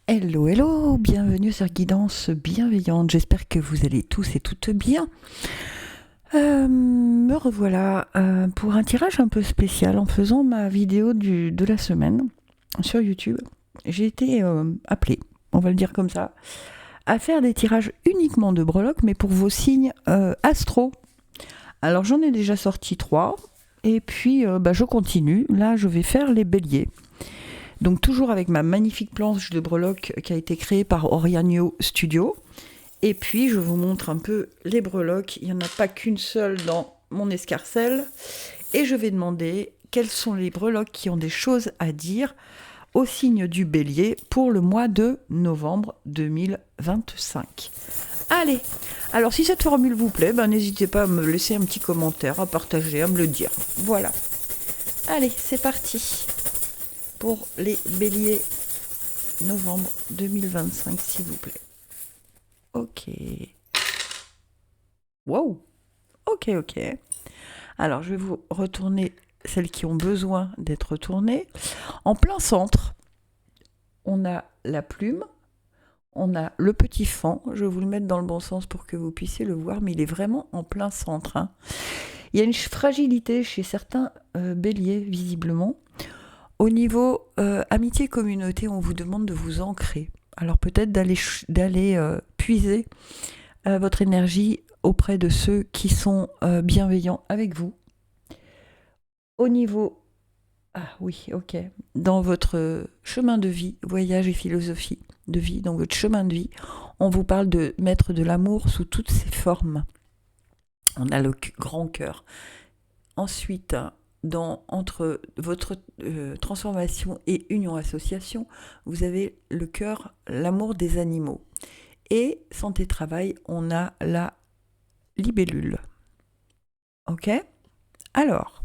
Hello, hello, bienvenue sur Guidance Bienveillante. J'espère que vous allez tous et toutes bien. Me revoilà pour un tirage un peu spécial en faisant ma vidéo de la semaine sur YouTube. J'ai été appelée, on va le dire comme ça, à faire des tirages uniquement de breloques, mais pour vos signes astro. Alors j'en ai déjà sorti 3, et puis je continue. Là, je vais faire les béliers. Donc toujours avec ma magnifique planche de breloques qui a été créée par Oriano Studio. Et puis je vous montre un peu les breloques. Il n'y en a pas qu'une seule dans mon escarcelle. Et je vais demander quelles sont les breloques qui ont des choses à dire au signe du bélier pour le mois de novembre 2025. Allez, alors si cette formule vous plaît, n'hésitez pas à me laisser un petit commentaire, à partager, à me le dire. Voilà. Allez, c'est parti pour les béliers novembre 2025, s'il vous plaît. Ok. Wow. Ok. Alors, je vais vous retourner celles qui ont besoin d'être retournées. En plein centre, on a la plume, on a le petit fan. Je vais vous le mettre dans le bon sens pour que vous puissiez le voir, mais il est vraiment en plein centre. Il y a une fragilité chez certains béliers, visiblement. Au niveau amitié-communauté, on vous demande de vous ancrer. Alors peut-être d'aller puiser votre énergie auprès de ceux qui sont bienveillants avec vous. Au niveau... Ah oui, ok. Dans votre chemin de vie, voyage et philosophie de vie, dans votre chemin de vie, on vous parle de mettre de l'amour sous toutes ses formes. On a le grand cœur. Ensuite, entre votre transformation et union association, vous avez le cœur, l'amour des animaux. Et santé travail, on a la libellule. Ok ? Alors,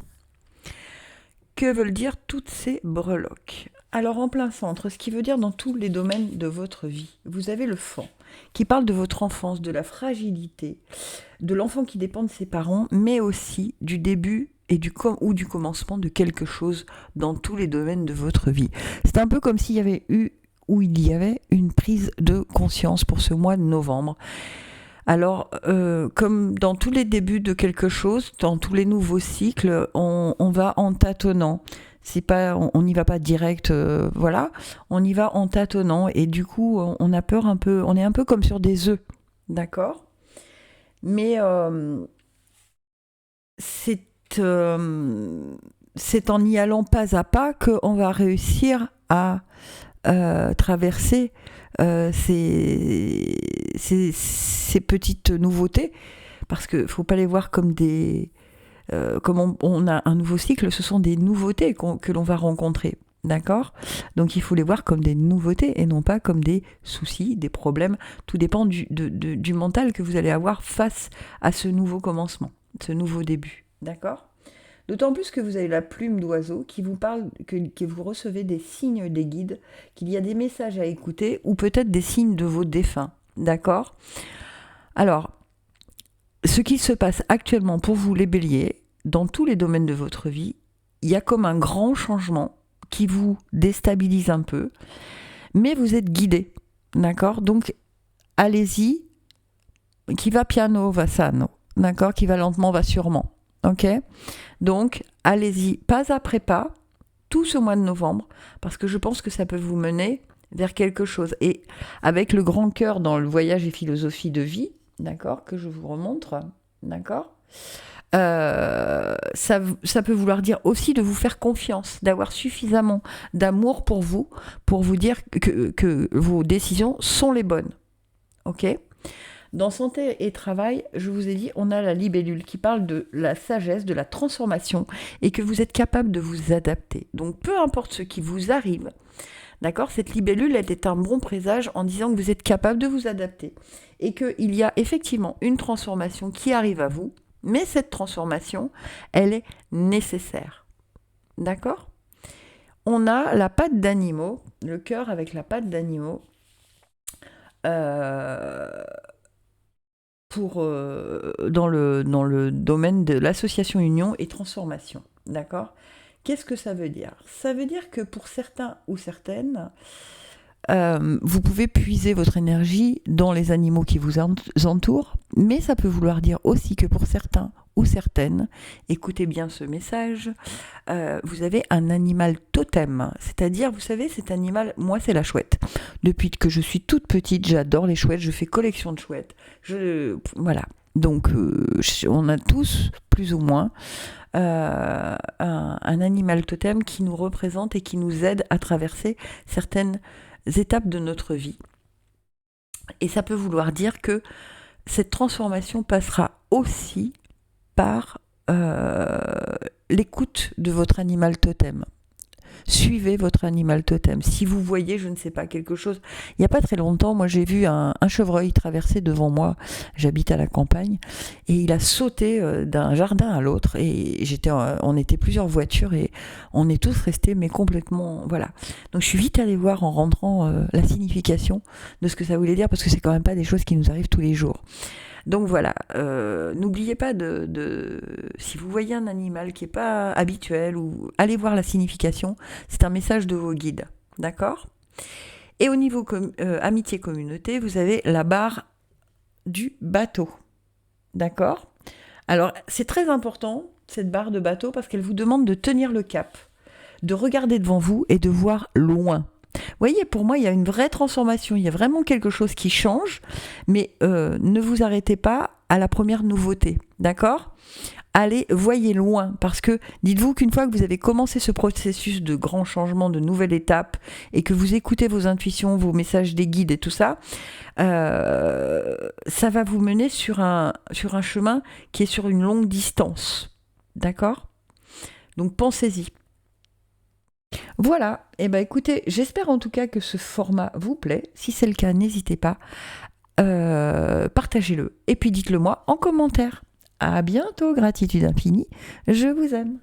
que veulent dire toutes ces breloques ? Alors en plein centre, ce qui veut dire dans tous les domaines de votre vie, vous avez le fan qui parle de votre enfance, de la fragilité, de l'enfant qui dépend de ses parents, mais aussi du début et du commencement de quelque chose dans tous les domaines de votre vie. C'est un peu comme s'il y avait une prise de conscience pour ce mois de novembre. Alors, comme dans tous les débuts de quelque chose, dans tous les nouveaux cycles, on va en tâtonnant. C'est pas, on n'y va pas direct, voilà. On y va en tâtonnant et du coup, on a peur un peu. On est un peu comme sur des œufs, d'accord ? Mais c'est en y allant pas à pas qu'on va réussir à traverser ces petites nouveautés, parce qu'il ne faut pas les voir comme des... comme on a un nouveau cycle, ce sont des nouveautés que l'on va rencontrer. D'accord ? Donc il faut les voir comme des nouveautés et non pas comme des soucis, des problèmes. Tout dépend du mental que vous allez avoir face à ce nouveau commencement, ce nouveau début. D'accord ? D'autant plus que vous avez la plume d'oiseau qui vous parle, que vous recevez des signes des guides, qu'il y a des messages à écouter ou peut-être des signes de vos défunts. D'accord ? Alors, ce qui se passe actuellement pour vous les béliers, dans tous les domaines de votre vie, il y a comme un grand changement qui vous déstabilise un peu, mais vous êtes guidé. D'accord ? Donc, allez-y, qui va piano va sano. D'accord ? Qui va lentement va sûrement. Ok ? Donc, allez-y pas après pas, tout ce mois de novembre, parce que je pense que ça peut vous mener vers quelque chose. Et avec le grand cœur dans le voyage et philosophie de vie, d'accord, que je vous remontre, d'accord, ça peut vouloir dire aussi de vous faire confiance, d'avoir suffisamment d'amour pour vous dire que vos décisions sont les bonnes. Ok ? Dans santé et travail, je vous ai dit, on a la libellule qui parle de la sagesse, de la transformation et que vous êtes capable de vous adapter. Donc peu importe ce qui vous arrive, d'accord, cette libellule, elle est un bon présage en disant que vous êtes capable de vous adapter et qu'il y a effectivement une transformation qui arrive à vous, mais cette transformation, elle est nécessaire. D'accord ? On a la patte d'animaux, le cœur avec la patte d'animaux. Dans le domaine de l'association union et transformation. D'accord ? Qu'est-ce que ça veut dire ? Ça veut dire que pour certains ou certaines, Vous pouvez puiser votre énergie dans les animaux qui vous entourent, mais ça peut vouloir dire aussi que pour certains ou certaines, écoutez bien ce message, vous avez un animal totem, c'est-à-dire, vous savez, cet animal, moi c'est la chouette. Depuis que je suis toute petite, j'adore les chouettes, je fais collection de chouettes. Voilà. Donc, on a tous, plus ou moins, un animal totem qui nous représente et qui nous aide à traverser certaines étapes de notre vie. Et ça peut vouloir dire que cette transformation passera aussi par l'écoute de votre animal totem. Suivez votre animal totem. Si vous voyez, je ne sais pas, quelque chose... Il n'y a pas très longtemps, moi j'ai vu un chevreuil traverser devant moi. J'habite à la campagne. Et il a sauté d'un jardin à l'autre. Et on était plusieurs voitures et on est tous restés, mais complètement... Voilà. Donc je suis vite allée voir en rentrant la signification de ce que ça voulait dire, parce que c'est quand même pas des choses qui nous arrivent tous les jours. Donc voilà, n'oubliez pas si vous voyez un animal qui n'est pas habituel, ou allez voir la signification, c'est un message de vos guides, d'accord ? Et au niveau amitié-communauté, vous avez la barre du bateau, d'accord ? Alors c'est très important, cette barre de bateau, parce qu'elle vous demande de tenir le cap, de regarder devant vous et de voir loin. Vous voyez, pour moi, il y a une vraie transformation, il y a vraiment quelque chose qui change, mais ne vous arrêtez pas à la première nouveauté, d'accord ? Allez, voyez loin, parce que dites-vous qu'une fois que vous avez commencé ce processus de grand changement, de nouvelle étape, et que vous écoutez vos intuitions, vos messages des guides et tout ça, ça va vous mener sur un chemin qui est sur une longue distance, d'accord ? Donc pensez-y. Voilà, et écoutez, j'espère en tout cas que ce format vous plaît. Si c'est le cas, n'hésitez pas, partagez-le et puis dites-le moi en commentaire. À bientôt, gratitude infinie, je vous aime.